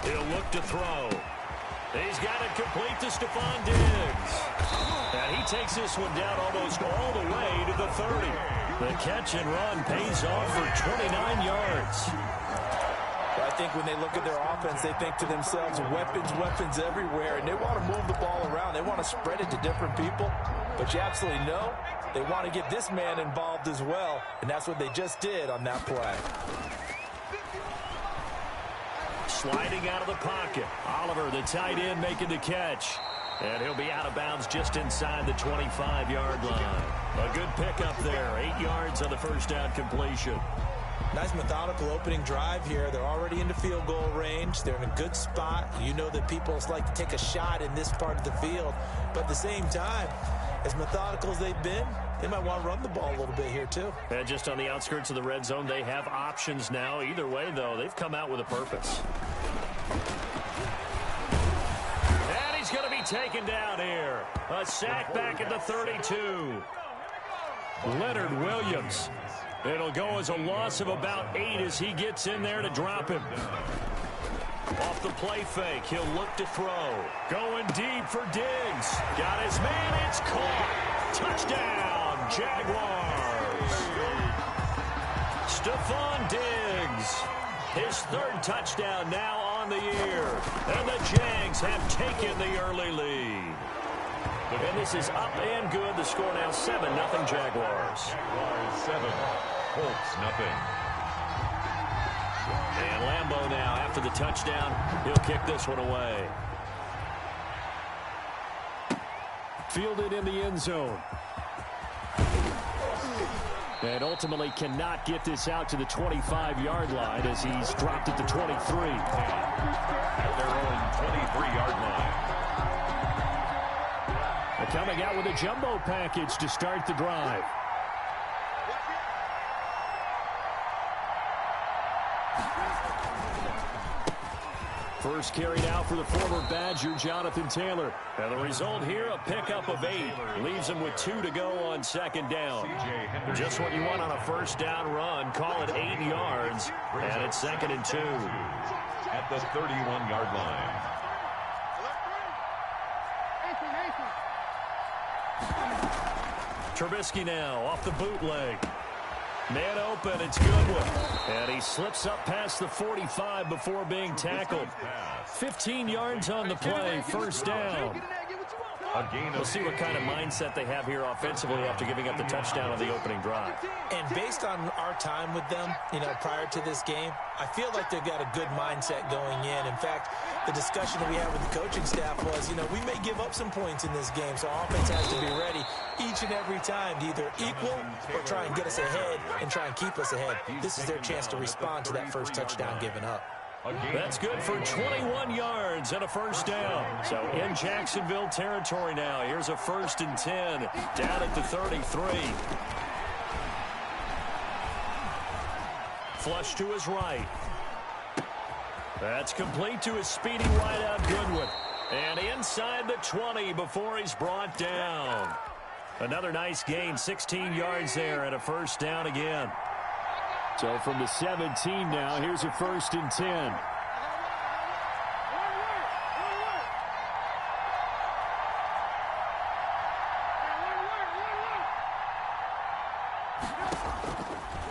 He'll look to throw. He's got it complete to Stephon Diggs. And he takes this one down almost all the way to the 30. The catch and run pays off for 29 yards. I think when they look at their offense, they think to themselves, weapons everywhere, and they want to move the ball around. They want to spread it to different people. But you absolutely know they want to get this man involved as well, and that's what they just did on that play. Sliding out of the pocket. Oliver, the tight end, making the catch. And he'll be out of bounds just inside the 25-yard line. A good pickup there. 8 yards on the first down completion. Nice methodical opening drive here. They're already into field goal range. They're in a good spot. You know that people like to take a shot in this part of the field. But at the same time, as methodical as they've been, they might want to run the ball a little bit here too. And just on the outskirts of the red zone, they have options now. Either way, though, they've come out with a purpose. And he's going to be taken down here. A sack back at the 32. Leonard Williams. It'll go as a loss of about 8 as he gets in there to drop him. Off the play fake, he'll look to throw. Going deep for Diggs. Got his man, it's caught. Touchdown, Jaguars. Stephon Diggs. His 3rd touchdown now on the year. And the Jags have taken the early lead. And this is up and good. The score now 7-0 Jaguars. Jaguars 7, Colts nothing. And Lambeau now, after the touchdown, he'll kick this one away. Fielded in the end zone. And ultimately cannot get this out to the 25-yard line as he's dropped at the 23. At their own 23-yard line. They're coming out with a jumbo package to start the drive. First carried out for the former Badger, Jonathan Taylor. And the result here, a pickup of 8. Leaves him with 2 to go on 2nd down. Just what you want on a first down run. Call it 8 yards. And it's 2nd and 2. At the 31-yard line. Trubisky now off the bootleg. Man open, it's Goodwin. And he slips up past the 45 before being tackled. 15 yards on the play, first down. We'll see what kind of mindset they have here offensively after giving up the touchdown on the opening drive. And based on our time with them, prior to this game, I feel like they've got a good mindset going in. In fact, the discussion that we had with the coaching staff was, we may give up some points in this game, so offense has to be ready each and every time to either equal or try and get us ahead and try and keep us ahead. This is their chance to respond to that first touchdown given up. That's good for 21 yards and a first down. So in Jacksonville territory now. Here's a 1st and 10 down at the 33. Flush to his right. That's complete to his speedy wideout Goodwin. And inside the 20 before he's brought down. Another nice gain, 16 yards there and a first down again. So from the 17 now, here's a 1st and 10.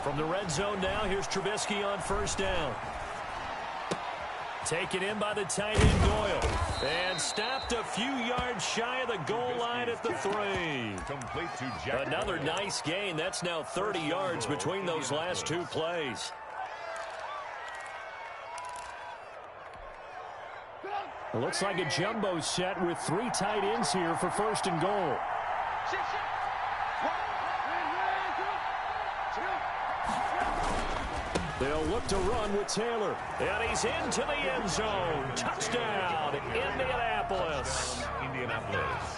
From the red zone now, here's Trubisky on first down. Taken in by the tight end Doyle. And stopped a few yards shy of the goal line at the 3. Complete to Jack. Another nice gain. That's now 30 yards between those last 2 plays. It looks like a jumbo set with 3 tight ends here for 1st and goal. They'll look to run with Taylor. And he's into the end zone. Touchdown, Indianapolis.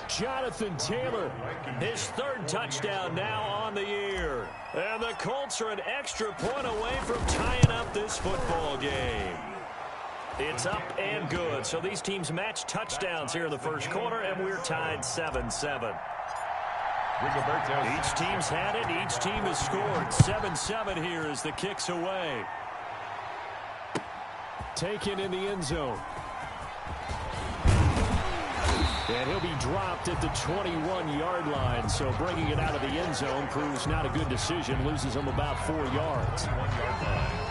Jonathan Taylor, his 3rd touchdown now on the year. And the Colts are an extra point away from tying up this football game. It's up and good. So these teams match touchdowns here in the first quarter, and we're tied 7-7. Each team's had it. Each team has scored. 7-7 here as the kick's away. Taken in the end zone. And he'll be dropped at the 21-yard line. So bringing it out of the end zone proves not a good decision. Loses him about 4 yards. 1-yard line.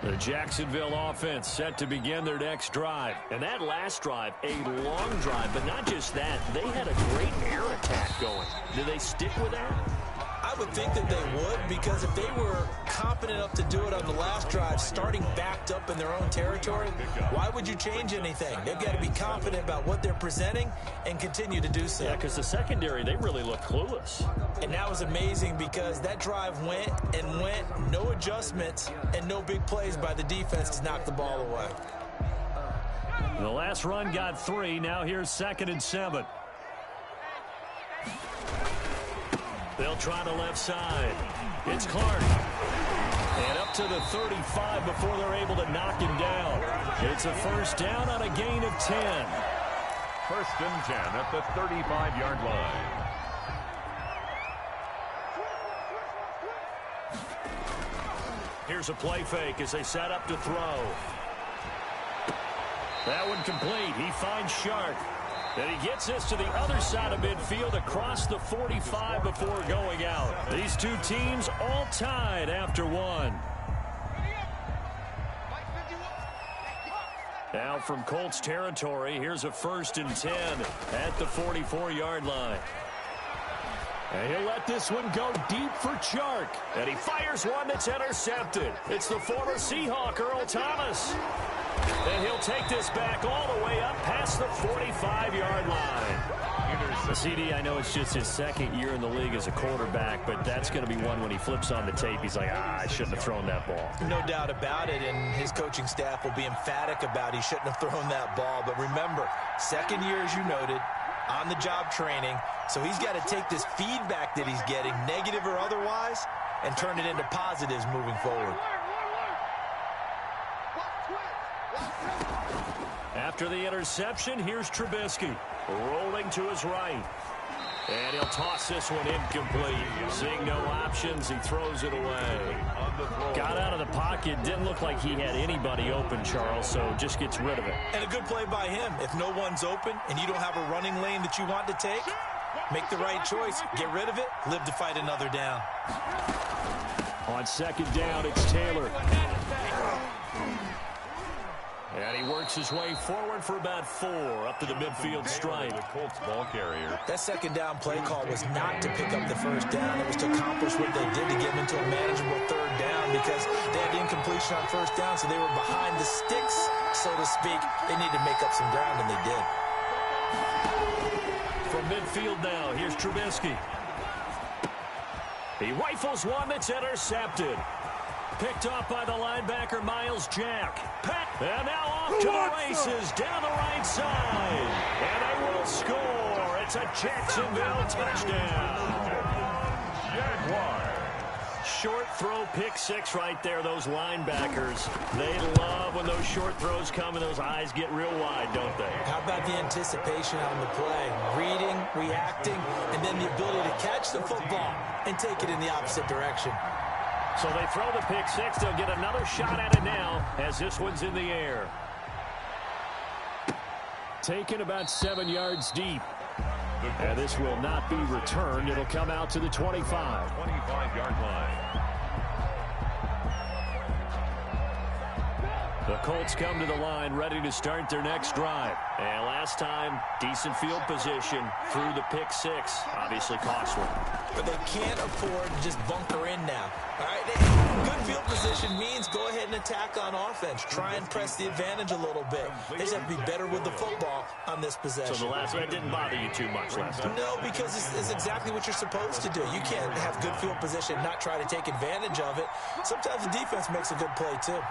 The Jacksonville offense set to begin their next drive. And that last drive, a long drive, but not just that. They had a great air attack going. Do they stick with that? I would think that they would, because if they were competent enough to do it on the last drive, starting backed up in their own territory, why would you change anything? They've got to be confident about what they're presenting and continue to do so. Yeah, because the secondary, they really look clueless. And that was amazing because that drive went and went, no adjustments and no big plays by the defense to knock the ball away. The last run got 3. Now here's 2nd and 7. They'll try the left side. It's Clark. And up to the 35 before they're able to knock him down. It's a first down on a gain of 10. 1st and 10 at the 35-yard line. Here's a play fake as they set up to throw. That one complete. He finds Shark. And he gets this to the other side of midfield across the 45 before going out. These two teams all tied after 1. Now from Colts territory, here's a 1st and 10 at the 44-yard line. And he'll let this one go deep for Chark. And he fires one that's intercepted. It's the former Seahawk, Earl Thomas. And he'll take this back all the way up past the 45-yard line. CD, I know it's just his 2nd year in the league as a quarterback, but that's going to be one when he flips on the tape. He's like, I shouldn't have thrown that ball. No doubt about it, and his coaching staff will be emphatic about he shouldn't have thrown that ball. But remember, 2nd year, as you noted, on-the-job training, so he's got to take this feedback that he's getting, negative or otherwise, and turn it into positives moving forward. After the interception, here's Trubisky rolling to his right. And he'll toss this one incomplete. Seeing no options, he throws it away. Got out of the pocket. Didn't look like he had anybody open, Charles, so just gets rid of it. And a good play by him. If no one's open and you don't have a running lane that you want to take, make the right choice. Get rid of it. Live to fight another down. On 2nd down, it's Taylor. And he works his way forward for about 4 up to the midfield stripe. The Colts ball carrier. That 2nd down play call was not to pick up the 1st down. It was to accomplish what they did to get him into a manageable 3rd down because they had incompletion on 1st down, so they were behind the sticks, so to speak. They needed to make up some ground, and they did. From midfield now, here's Trubisky. He rifles one that's intercepted. Picked off by the linebacker, Miles Jack. And now off to the races, down the right side. And they will score. It's a Jacksonville touchdown. Jaguars. Short throw, pick 6 right there. Those linebackers, they love when those short throws come and those eyes get real wide, don't they? How about the anticipation on the play? Reading, reacting, and then the ability to catch the football and take it in the opposite direction. So they throw the pick 6. They'll get another shot at it now as this one's in the air. Taken about 7 yards deep. And this will not be returned. It'll come out to the 25. 25-yard line. The Colts come to the line ready to start their next drive. And last time, decent field position through the pick 6. Obviously costly. But they can't afford to just bunker in now. All right, good field position means go ahead and attack on offense. Try and press the advantage a little bit. They just have to be better with the football on this possession. So the last one didn't bother you too much last time? No, because it's exactly what you're supposed to do. You can't have good field position and not try to take advantage of it. Sometimes the defense makes a good play, too.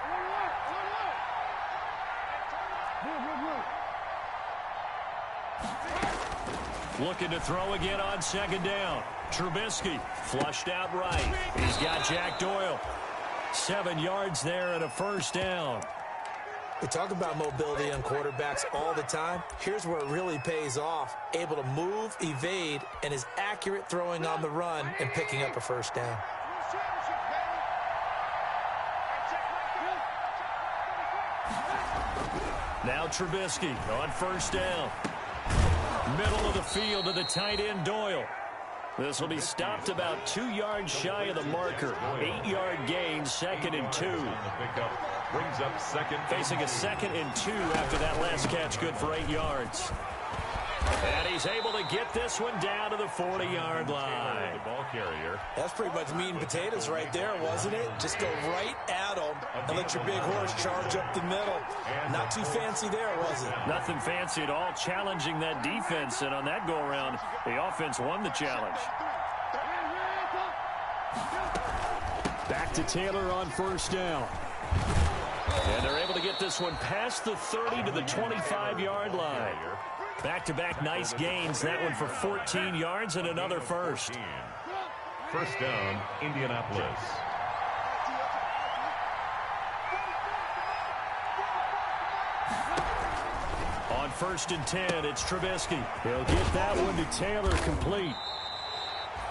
Looking to throw again on 2nd down. Trubisky flushed out right. He's got Jack Doyle. 7 yards there and a first down. We talk about mobility on quarterbacks all the time. Here's where it really pays off. Able to move, evade, and is accurate throwing on the run and picking up a first down. Now Trubisky on first down. Middle of the field to the tight end, Doyle. This will be stopped about 2 yards shy of the marker. 8-yard gain, 2nd and 2. Brings up second. Facing a 2nd and 2 after that last catch, good for 8 yards. And he's able to get this one down to the 40-yard line. The ball carrier. That's pretty much meat and potatoes right there, wasn't it? Just go right at him and let your big horse charge up the middle. Not too fancy there, was it? Nothing fancy at all, challenging that defense. And on that go-around, the offense won the challenge. Back to Taylor on first down. And they're able to get this one past the 30 to the 25-yard line. Back-to-back nice gains. That one for 14 yards and another first. First down, Indianapolis. On 1st and 10, it's Trubisky. He'll get that one to Taylor, complete.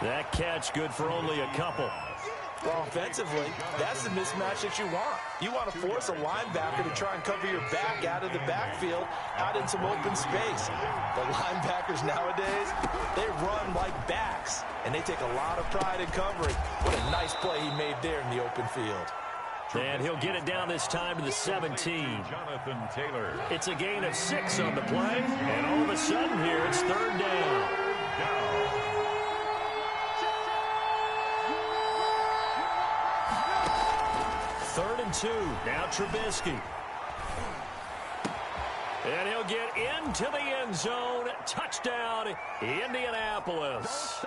That catch good for only a couple. Well, offensively, that's the mismatch that you want. You want to force a linebacker to try and cover your back out of the backfield, out in some open space. The linebackers nowadays, they run like backs, and they take a lot of pride in covering. What a nice play he made there in the open field. And he'll get it down this time to the 17. Jonathan Taylor. It's a gain of 6 on the play, and all of a sudden here, it's 3rd down. 3rd and 2. Now Trubisky. And he'll get into the end zone. Touchdown, Indianapolis.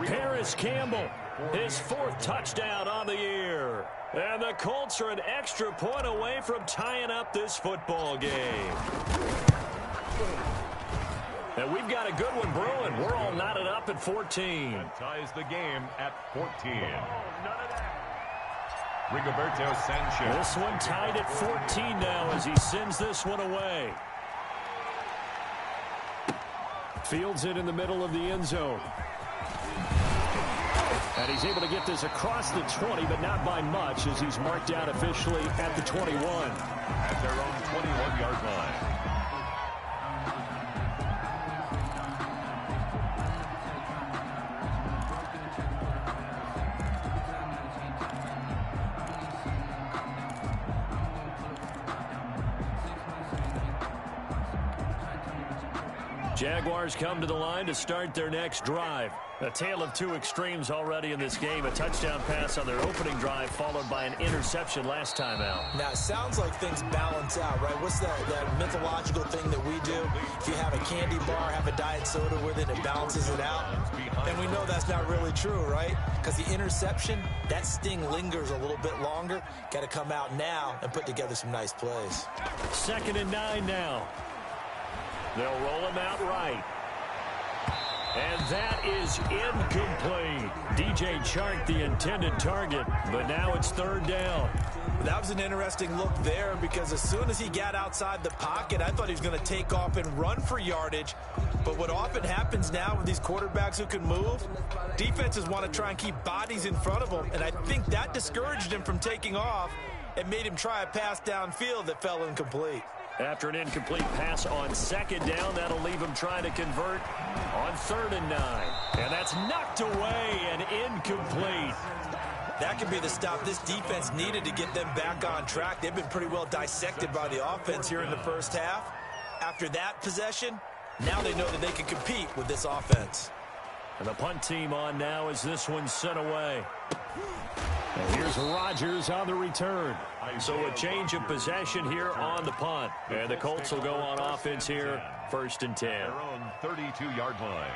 Paris Campbell, his 4th touchdown on the year. And the Colts are an extra point away from tying up this football game. And we've got a good one brewing. We're all knotted up at 14. That ties the game at 14. Rigoberto Sanchez. This one tied at 14 now as he sends this one away. Fields it in the middle of the end zone. And he's able to get this across the 20, but not by much as he's marked out officially at the 21. At their own 21-yard line. Jaguars come to the line to start their next drive. A tale of 2 extremes already in this game. A touchdown pass on their opening drive followed by an interception last time out. Now, it sounds like things balance out, right? What's that mythological thing that we do? If you have a candy bar, have a diet soda with it, it balances it out. And we know that's not really true, right? Because the interception, that sting lingers a little bit longer. Got to come out now and put together some nice plays. 2nd and 9 now. They'll roll him out right. And that is incomplete. DJ Chark, the intended target, but now it's 3rd down. That was an interesting look there because as soon as he got outside the pocket, I thought he was going to take off and run for yardage. But what often happens now with these quarterbacks who can move, defenses want to try and keep bodies in front of them, and I think that discouraged him from taking off and made him try a pass downfield that fell incomplete. After an incomplete pass on 2nd down, that'll leave him trying to convert on 3rd and 9. And that's knocked away and incomplete. That could be the stop this defense needed to get them back on track. They've been pretty well dissected by the offense here in the first half. After that possession, now they know that they can compete with this offense. And the punt team on now as this one's sent away. And here's Rodgers on the return. So a change of possession here on the punt. And the Colts will go on offense here, 1st and 10. Their own 32-yard line.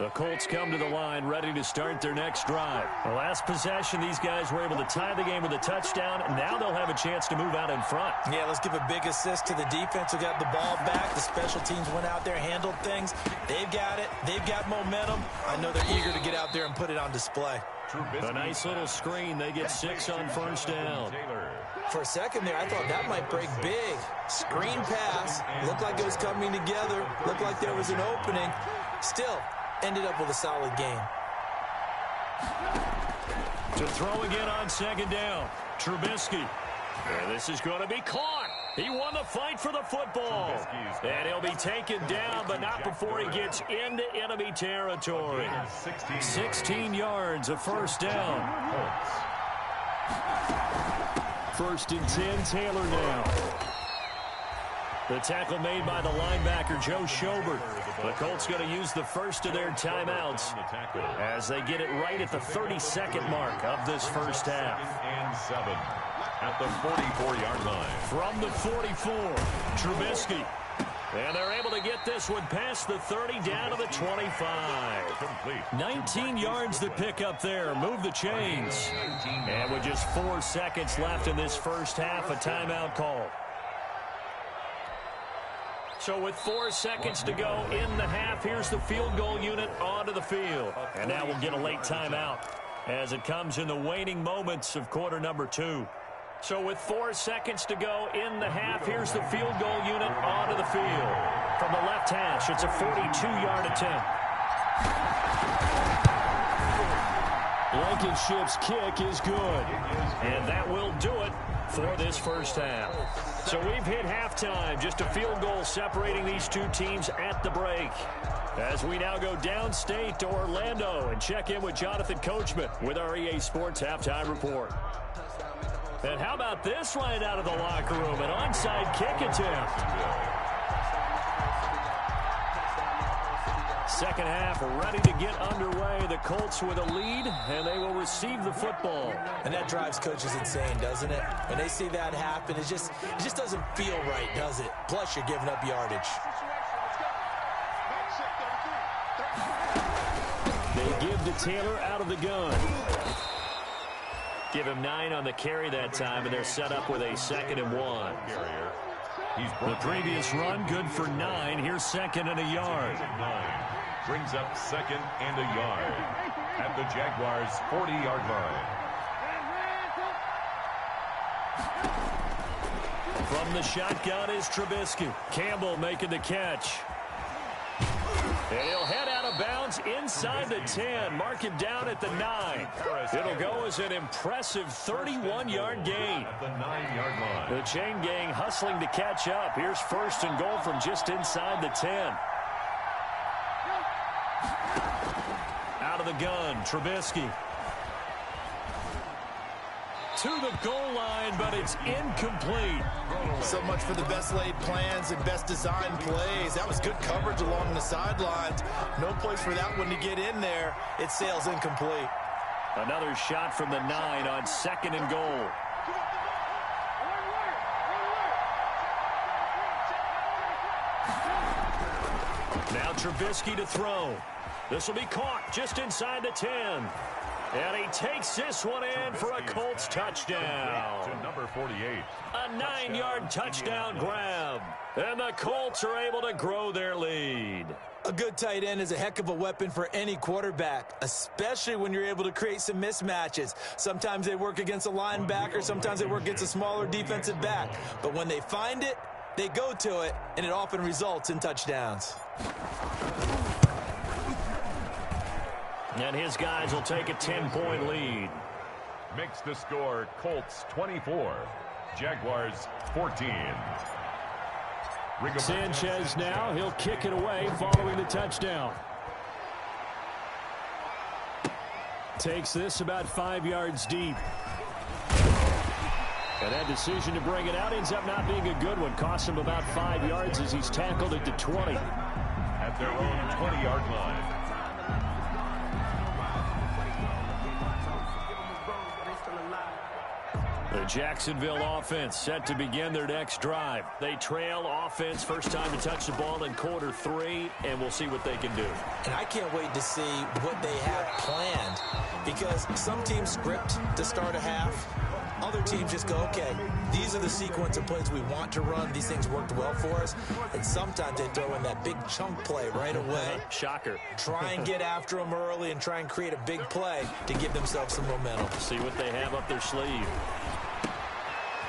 The Colts come to the line ready to start their next drive. The last possession, these guys were able to tie the game with a touchdown. Now they'll have a chance to move out in front. Yeah, let's give a big assist to the defense who got the ball back. The special teams went out there, handled things. They've got it. They've got momentum. I know they're eager to get out there and put it on display. A nice little screen. They get 6 on 1st down. For a second there, I thought that might break big. Screen pass. Looked like it was coming together. Looked like there was an opening. Still, ended up with a solid game. To throw again on second down. Trubisky. And this is going to be caught. He won the fight for the football. And he'll be taken down, but not before he gets into enemy territory. 16 yards, a first down. First and 10, Taylor now. The tackle made by the linebacker, Joe Schobert. The Colts going to use the first of their timeouts as they get it right at the 32nd mark of this first half. And 7 at the 44-yard line. From the 44, Trubisky. And they're able to get this one past the 30 down to the 25. 19 yards to pick up there. Move the chains. And with just 4 seconds left in this first half, a timeout call. So with 4 seconds to go in the half, here's the field goal unit onto the field. And now we'll get a late timeout as it comes in the waning moments of quarter number 2. So with 4 seconds to go in the half, here's the field goal unit onto the field. From the left hash, it's a 42-yard attempt. Blankenship's kick is good. And that will do it for this first half. So we've hit halftime, just a field goal separating these two teams at the break. As we now go downstate to Orlando and check in with Jonathan Coachman with our EA Sports Halftime Report. And how about this right out of the locker room? An onside kick attempt. Second half ready to get underway. The Colts with a lead, and they will receive the football. And that drives coaches insane, doesn't it? When they see that happen, it just doesn't feel right, does it? Plus, you're giving up yardage. They give to Taylor out of the gun. Give him 9 on the carry that time, and they're set up with a 2nd and 1. The previous run, good for 9. Here's 2nd and a yard. Brings up 2nd and a yard at the Jaguars' 40-yard line. From the shotgun is Trubisky. Campbell making the catch. And he'll head out of bounds inside the 10. Mark him down at the 9. It'll go as an impressive 31-yard gain. At the 9-yard line. The chain gang hustling to catch up. Here's 1st and goal from just inside the 10. Out of the gun, Trubisky. To the goal line, but it's incomplete. So much for the best laid plans and best designed plays. That was good coverage along the sidelines. No place for that one to get in there. It sails incomplete. Another shot from the 9 on 2nd and goal. Now Trubisky to throw. This will be caught just inside the 10. And he takes this one in for a Colts touchdown. To number 48. A 9-yard touchdown grab. And the Colts are able to grow their lead. A good tight end is a heck of a weapon for any quarterback, especially when you're able to create some mismatches. Sometimes they work against a linebacker, sometimes they work against a smaller defensive back. But when they find it, they go to it, and it often results in touchdowns. And his guys will take a 10-point lead. Makes the score Colts 24, Jaguars 14. Sanchez now, he'll kick it away following the touchdown. Takes this about 5 yards deep. And that decision to bring it out ends up not being a good one. Costs him about 5 yards as he's tackled at the 20. At their own 20-yard line. The Jacksonville offense set to begin their next drive. They trail offense, first time to touch the ball in quarter 3, and we'll see what they can do. And I can't wait to see what they have planned, because some teams script to start a half. Other teams just go, okay, these are the sequence of plays we want to run. These things worked well for us. And sometimes they throw in that big chunk play right away. Shocker. Try and get after them early and try and create a big play to give themselves some momentum. See what they have up their sleeve.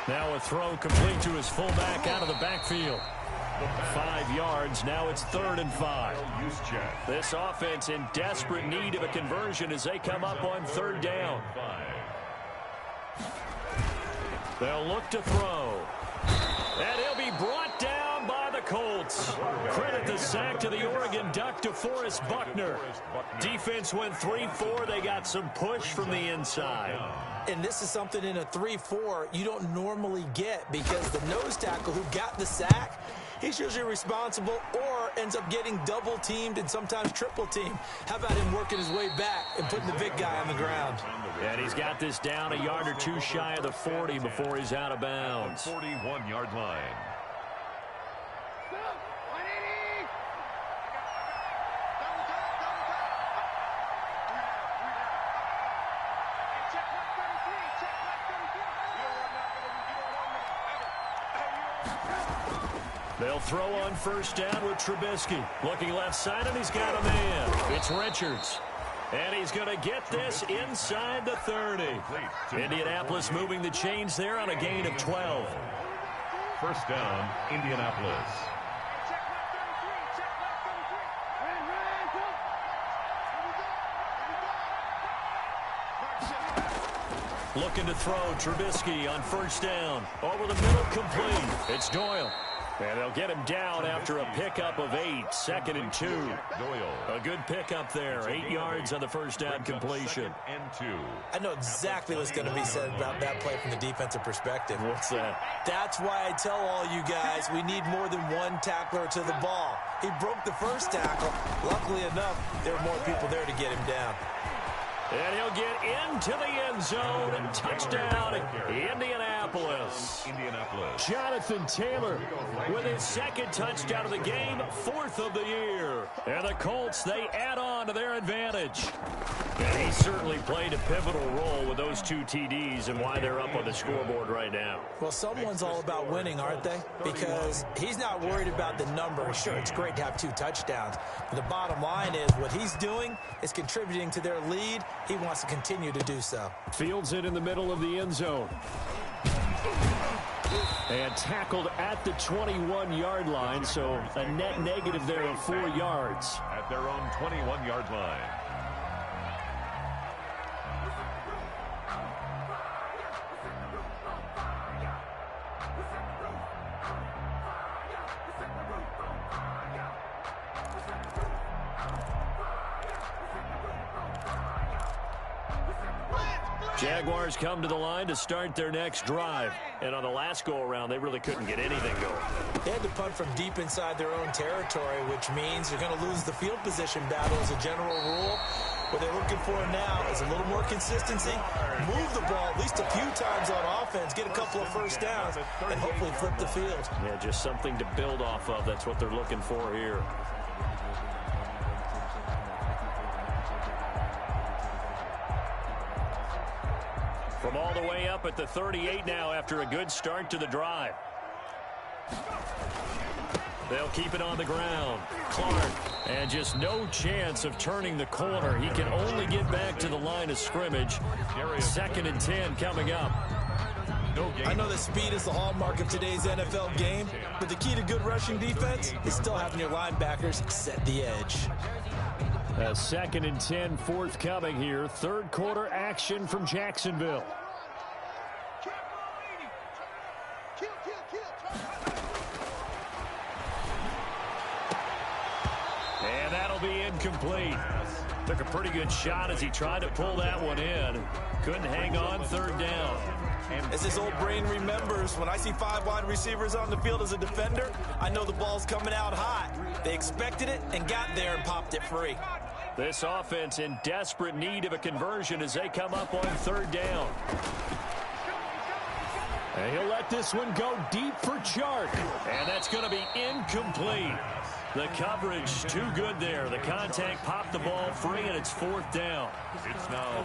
Now a throw complete to his fullback out of the backfield. 5 yards. Now it's 3rd and 5. This offense in desperate need of a conversion as they come up on 3rd down. They'll look to throw. And he'll be brought down by the Colts. Credit the sack to the Oregon Duck, DeForest Buckner. Defense went 3-4. They got some push from the inside. And this is something in a 3-4 you don't normally get, because the nose tackle who got the sack, he's usually responsible or ends up getting double-teamed and sometimes triple-teamed. How about him working his way back and putting the big guy on the ground? And he's got this down a yard or two shy of the 40 before he's out of bounds. 41-yard line. They'll throw on 1st down with Trubisky. Looking left side, and he's got a man. It's Richards. And he's going to get this inside the 30. Indianapolis moving the chains there on a gain of 12. 1st down, Indianapolis. Looking to throw Trubisky on 1st down. Over the middle, complete. It's Doyle. And they'll get him down after a pickup of 8. 2nd and 2. Doyle. A good pickup there. 8 yards on the 1st down completion. 2nd and 2. I know exactly what's going to be said about that play from the defensive perspective. What's that? That's why I tell all you guys we need more than one tackler to the ball. He broke the 1st tackle. Luckily enough, there were more people there to get him down. And he'll get into the end zone and touchdown, Indianapolis. Jonathan Taylor with his 2nd touchdown of the game, 4th of the year. And the Colts, they add on to their advantage. And he certainly played a pivotal role with those 2 TDs and why they're up on the scoreboard right now. Well, someone's all about winning, aren't they? Because he's not worried about the number. Sure, it's great to have 2 touchdowns. But the bottom line is what he's doing is contributing to their lead. He wants to continue to do so. Fields it in the middle of the end zone. And tackled at the 21-yard line, so a net negative there of 4 yards. At their own 21-yard line. Jaguars come to the line to start their next drive. And on the last go-around, they really couldn't get anything going. They had to punt from deep inside their own territory, which means you're going to lose the field position battle as a general rule. What they're looking for now is a little more consistency, move the ball at least a few times on offense, get a couple of 1st downs, and hopefully flip the field. Yeah, just something to build off of. That's what they're looking for here. From all the way up at the 38 now after a good start to the drive. They'll keep it on the ground. Clark, and just no chance of turning the corner. He can only get back to the line of scrimmage. 2nd and 10 coming up. I know that speed is the hallmark of today's NFL game, but the key to good rushing defense is still having your linebackers set the edge. 2nd and 10 forthcoming here. 3rd quarter action from Jacksonville. And that'll be incomplete. Took a pretty good shot as he tried to pull that one in. Couldn't hang on. 3rd down. As his old brain remembers, when I see 5 wide receivers on the field as a defender, I know the ball's coming out hot. They expected it and got there and popped it free. This offense in desperate need of a conversion as they come up on 3rd down. And he'll let this one go deep for Chark. And that's going to be incomplete. The coverage too good there. The contact popped the ball free, and it's 4th down.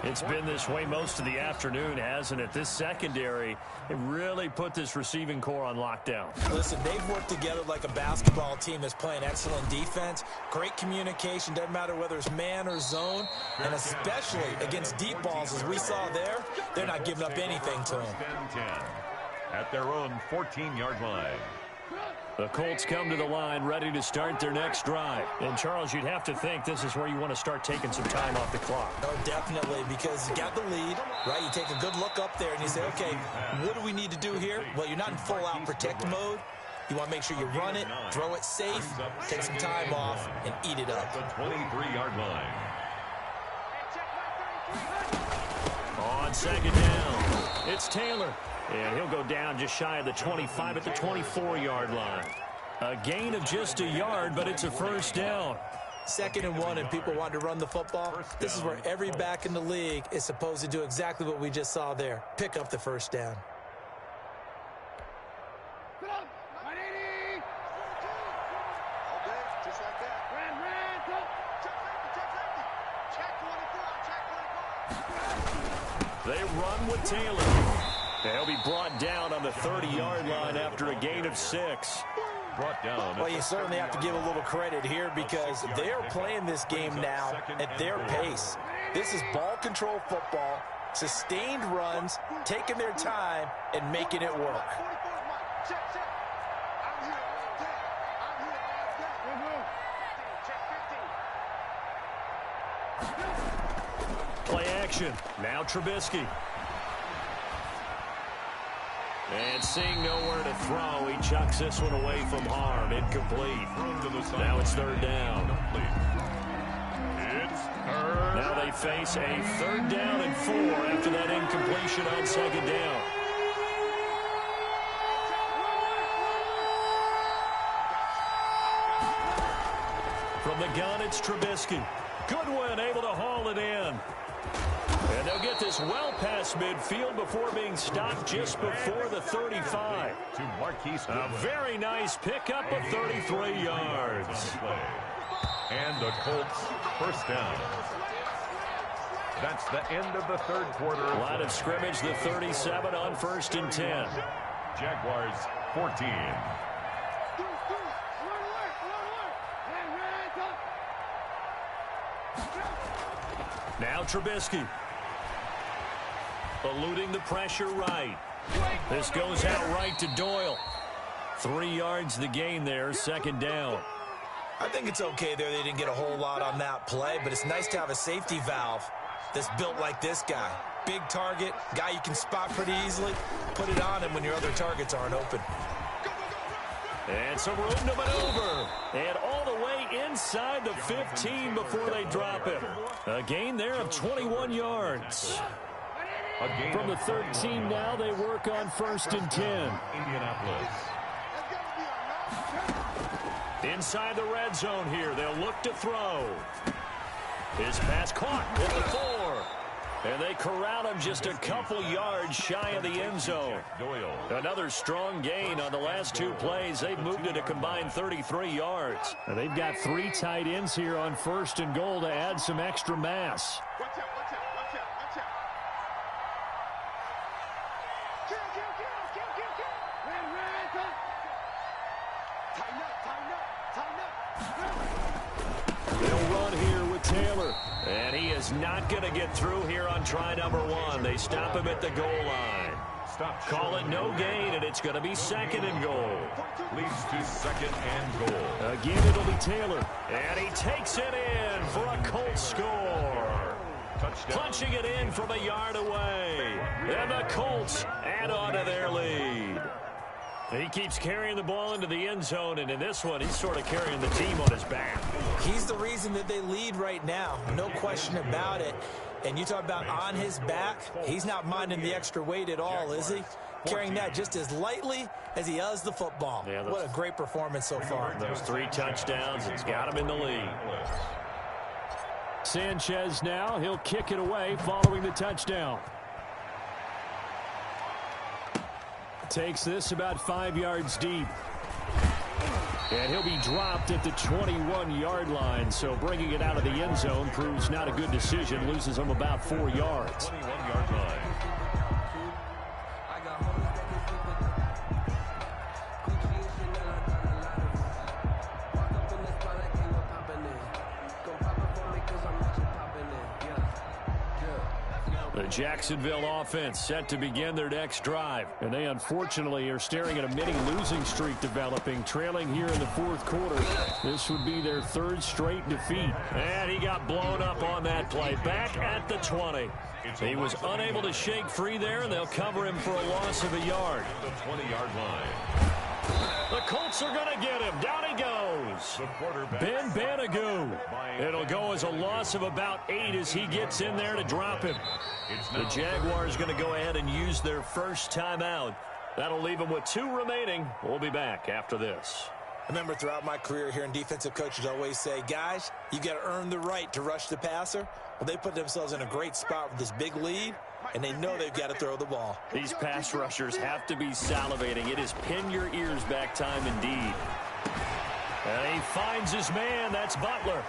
It's been this way most of the afternoon, hasn't it? This secondary, it really put this receiving core on lockdown. Listen, they've worked together like a basketball team that's playing excellent defense. Great communication, doesn't matter whether it's man or zone. And especially against deep balls, as we saw there, they're not giving up anything to them. at their own 14-yard line. The Colts come to the line ready to start their next drive. And, Charles, you'd have to think this is where you want to start taking some time off the clock. Oh, definitely, because you got the lead, right? You take a good look up there and you say, okay, what do we need to do here? Well, you're not in full-out protect mode. You want to make sure you run it, throw it safe, take some time off, and eat it up. The 23-yard line. On second down, it's Taylor. And he'll go down just shy of the 25 at the 24-yard line. A gain of just a yard, but it's a first down. 2nd and 1, and people want to run the football. This is where every back in the league is supposed to do exactly what we just saw there. Pick up the first down. They run with Taylor. He'll be brought down on the 30-yard line after a gain of 6. Brought down. Well, you certainly have to give a little credit here because they're playing this game now at their pace. This is ball control football, sustained runs, taking their time, and making it work. Play action. Now Trubisky. And seeing nowhere to throw, he chucks this one away from harm. Incomplete. Now it's 3rd down. Now they face a 3rd down and 4 after that incompletion on 2nd down. From the gun, it's Trubisky. Goodwin able to haul it in. And they'll get this well past midfield before being stopped just before the 35. A very nice pickup of 33 yards. And the Colts first down. That's the end of the 3rd quarter. Line of scrimmage, the 37 on 1st and 10. Jaguars 14. Now Trubisky. Eluding the pressure right. This goes out right to Doyle. 3 yards the gain there, 2nd down. I think it's okay there. They didn't get a whole lot on that play, but it's nice to have a safety valve that's built like this guy. Big target, guy you can spot pretty easily. Put it on him when your other targets aren't open. And some room to maneuver. And all the way inside the 15 before they drop him. A gain there of 21 yards. From the 13 now, they work on 1st and 10. Indianapolis. Inside the red zone here, they'll look to throw. His pass caught at the 4. And they corral him just a couple yards shy of the end zone. Another strong gain on the last 2 plays. They've moved it a combined 33 yards. And they've got 3 tight ends here on 1st and goal to add some extra mass. They'll run here with Taylor. And he is not going to get through here on try number 1. They stop him at the goal line. Call it no gain, and it's going to be 2nd and goal. Leads to 2nd and goal. Again, it'll be Taylor. And he takes it in for a Colts score. Touchdown. Punching it in from a yard away. And the Colts add on to their lead. He keeps carrying the ball into the end zone, and in this one, he's sort of carrying the team on his back. He's the reason that they lead right now, no question about it. And you talk about on his back, he's not minding the extra weight at all, is he? Carrying that just as lightly as he does the football. Yeah, what a great performance so far. Those 3 touchdowns, it's got him in the lead. Sanchez now, he'll kick it away following the touchdown. Takes this about 5 yards deep. And he'll be dropped at the 21-yard line, so bringing it out of the end zone proves not a good decision. Loses him about 4 yards. 21-yard line. The The Jacksonville offense set to begin their next drive. And they unfortunately are staring at a mini losing streak developing, trailing here in the fourth quarter. This would be their third straight defeat. And he got blown up on that play. Back at the 20. He was unable to shake free there, and they'll cover him for a loss of a yard. The 20-yard line. The Colts are going to get him. Down he goes. Ben Banagoo. It'll go as a loss of about 8 as he gets in there to drop him. The Jaguars going to go ahead and use their first timeout. That'll leave them with 2 remaining. We'll be back after this. I remember throughout my career hearing defensive coaches always say, guys, you got to earn the right to rush the passer. Well, they put themselves in a great spot with this big lead, and they know they've got to throw the ball. These pass rushers have to be salivating. It is pin your ears back time indeed. And he finds his man. That's Butler.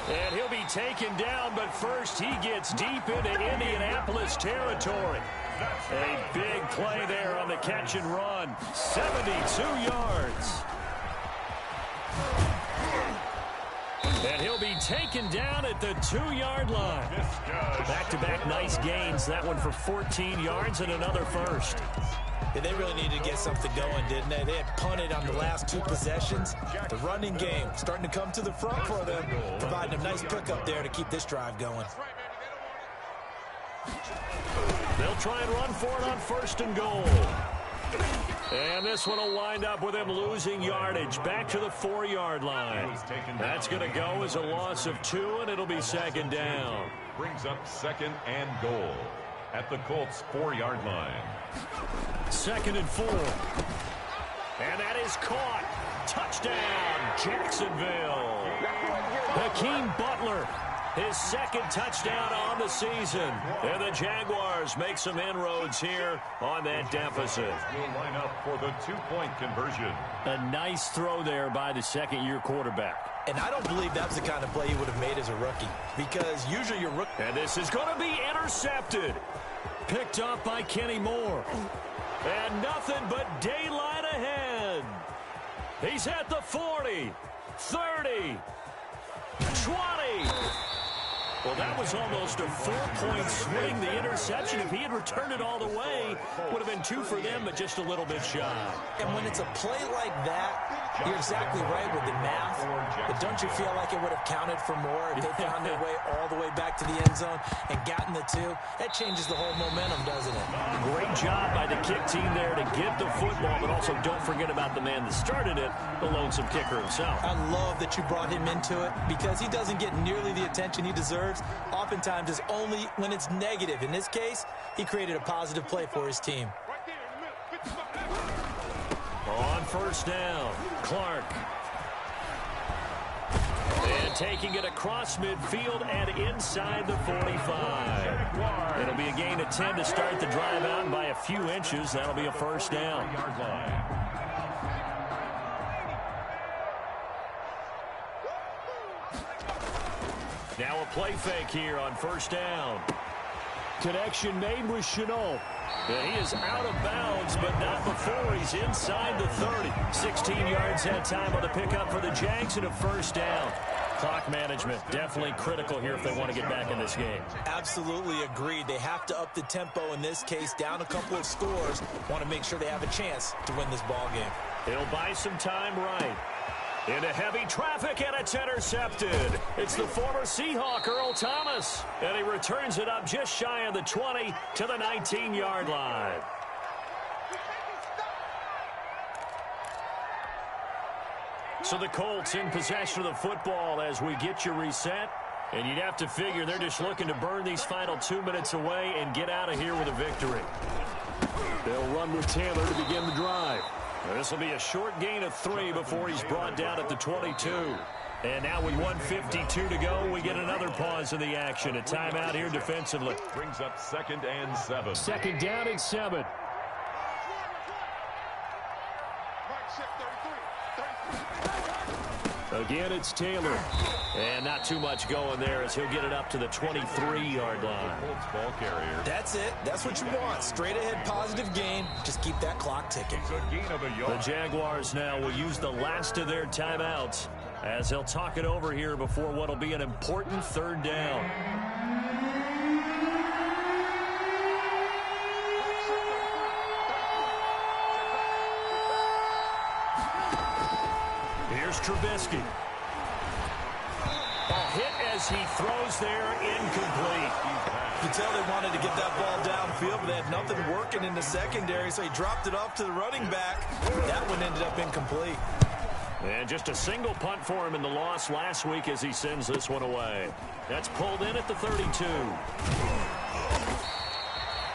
And he'll be taken down, but first he gets deep into Indianapolis territory. A big play there on the catch and run. 72 yards. And he'll be taken down at the 2-yard line. Back-to-back nice gains. That one for 14 yards and another first. Yeah, they really needed to get something going, didn't they? They had punted on the last 2 possessions. The running game starting to come to the front for them, providing a nice pickup there to keep this drive going. They'll try and run for it on 1st and goal. And this one will wind up with him losing yardage back to the 4-yard line. That's going to go as a loss of 2, and it'll be 2nd down. Brings up 2nd and goal at the Colts 4-yard line. 2nd and 4. And that is caught. Touchdown, Jacksonville. Hakeem Butler, his 2nd touchdown on the season. And the Jaguars make some inroads here on that deficit. Will line up for the 2-point conversion. A nice throw there by the 2nd-year quarterback. And I don't believe that's the kind of play he would have made as a rookie, because usually your rookie... And this is going to be intercepted. Picked off by Kenny Moore. And nothing but daylight ahead. He's at the 40, 30, 20. Well, that was almost a 4-point swing. The interception, if he had returned it all the way, would have been 2 for them, but just a little bit shy. And when it's a play like that, you're exactly right with the math. But don't you feel like it would have counted for more if they found their way all the way back to the end zone and gotten the 2? That changes the whole momentum, doesn't it? Great job by the kick team there to get the football, but also don't forget about the man that started it, the lonesome kicker himself. I love that you brought him into it, because he doesn't get nearly the attention he deserves. Oftentimes it's only when it's negative. In this case, he created a positive play for his team. On 1st down, Clark. And taking it across midfield and inside the 45. It'll be a gain of 10 to start the drive out by a few inches. That'll be a 1st down. Now a play fake here on 1st down. Connection made with Chenault. And he is out of bounds, but not before he's inside the 30. 16 yards that time on the pickup for the Jags and a 1st down. Clock management definitely critical here if they want to get back in this game. Absolutely agreed. They have to up the tempo in this case, down a couple of scores. Want to make sure they have a chance to win this ball game. He'll buy some time right. Into heavy traffic, and it's intercepted. It's the former Seahawk, Earl Thomas. And he returns it up just shy of the 20 to the 19-yard line. So the Colts in possession of the football as we get you reset. And you'd have to figure they're just looking to burn these final 2 minutes away and get out of here with a victory. They'll run with Taylor to begin the drive. This will be a short gain of 3 before he's brought down at the 22. And now with 1:52 to go, we get another pause in the action. A timeout here defensively. Brings up 2nd and 7. 2nd down and 7. Again, it's Taylor. And not too much going there as he'll get it up to the 23-yard line. Ball carrier. That's it. That's what you want. Straight ahead, positive gain. Just keep that clock ticking. A gain of a yard. The Jaguars now will use the last of their timeouts as he'll talk it over here before what will be an important third down. Here's Trubisky. A hit as he throws there, incomplete. You can tell they wanted to get that ball downfield, but they had nothing working in the secondary, so he dropped it off to the running back. That one ended up incomplete. And just a single punt for him in the loss last week as he sends this one away. That's pulled in at the 32.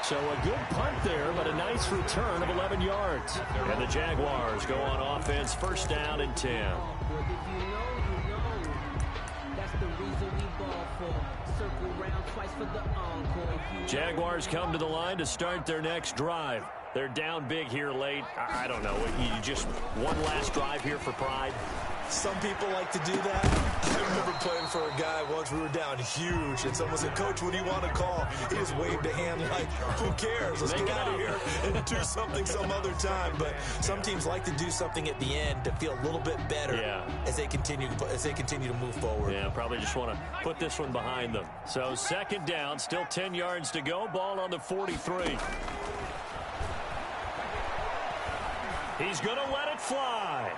So a good punt there, but a nice return of 11 yards. And the Jaguars go on offense, first down and 10. Jaguars come to the line to start their next drive. They're down big here late. I don't know. You just one last drive here for pride. Some people like to do that. I remember playing for a guy once. We were down huge, and someone said, "Coach, what do you want to call?" He just waved a hand like, "Who cares? Let's get out of here and do something some other time." But some teams like to do something at the end to feel a little bit better as they continue to move forward. Yeah, probably just want to put this one behind them. So second down, still 10 yards to go. Ball on the 43. He's going to let it fly.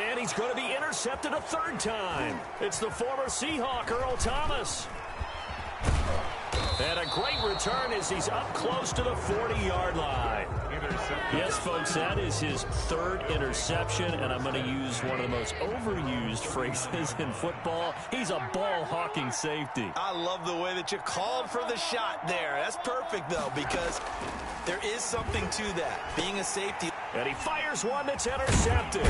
And he's going to be intercepted a third time. It's the former Seahawk, Earl Thomas. And a great return as he's up close to the 40-yard line. Yes, folks, that is his third interception, and I'm going to use one of the most overused phrases in football. He's a ball-hawking safety. I love the way that you called for the shot there. That's perfect, though, because there is something to that, being a safety. And he fires one that's intercepted.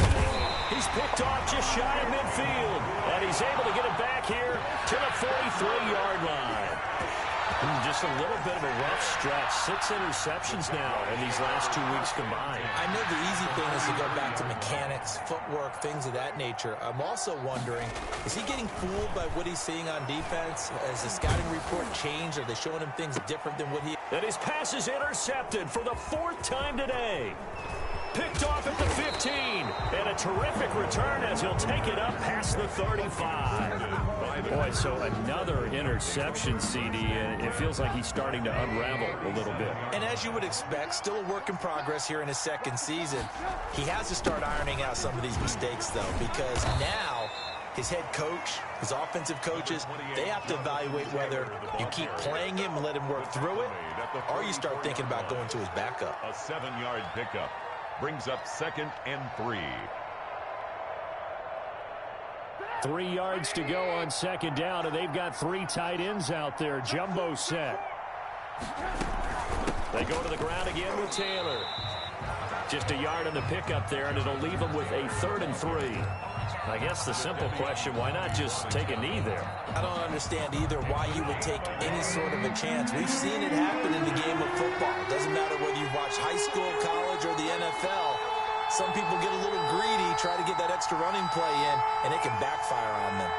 He's picked off just shy of midfield. And he's able to get it back here to the 43-yard line. Just a little bit of a rough stretch. 6 interceptions now in these last 2 weeks combined. I know the easy thing is to go back to mechanics, footwork, things of that nature. I'm also wondering, is he getting fooled by what he's seeing on defense? Has the scouting report changed? Are they showing him things different than what he... And his pass is intercepted for the 4th time today. Picked off at the 15, and a terrific return as he'll take it up past the 35. Boy, so another interception, CD, and it feels like he's starting to unravel a little bit. And as you would expect, still a work in progress here in his second season. He has to start ironing out some of these mistakes, though, because now his head coach, his offensive coaches, they have to evaluate whether you keep playing him and let him work through it, or you start thinking about going to his backup. A 7-yard pickup brings up 2nd and 3. 3 yards to go on second down, and they've got 3 tight ends out there. Jumbo set. They go to the ground again with Taylor. Just a yard on the pickup there, and it'll leave them with a 3rd and 3. I guess the simple question, why not just take a knee there? I don't understand either why you would take any sort of a chance. We've seen it happen in the game of football. It doesn't matter whether you watch high school, college, or the NFL. Some people get a little greedy, try to get that extra running play in, and it can backfire on them.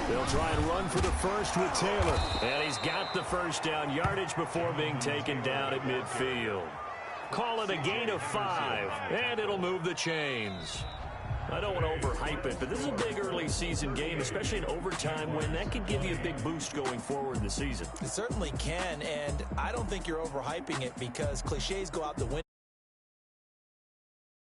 They'll try and run for the first with Taylor. And he's got the first down, yardage before being taken down at midfield. Call it a gain of 5, and it'll move the chains. I don't want to overhype it, but this is a big early season game, especially an overtime win. That could give you a big boost going forward in the season. It certainly can, and I don't think you're overhyping it because cliches go out the window.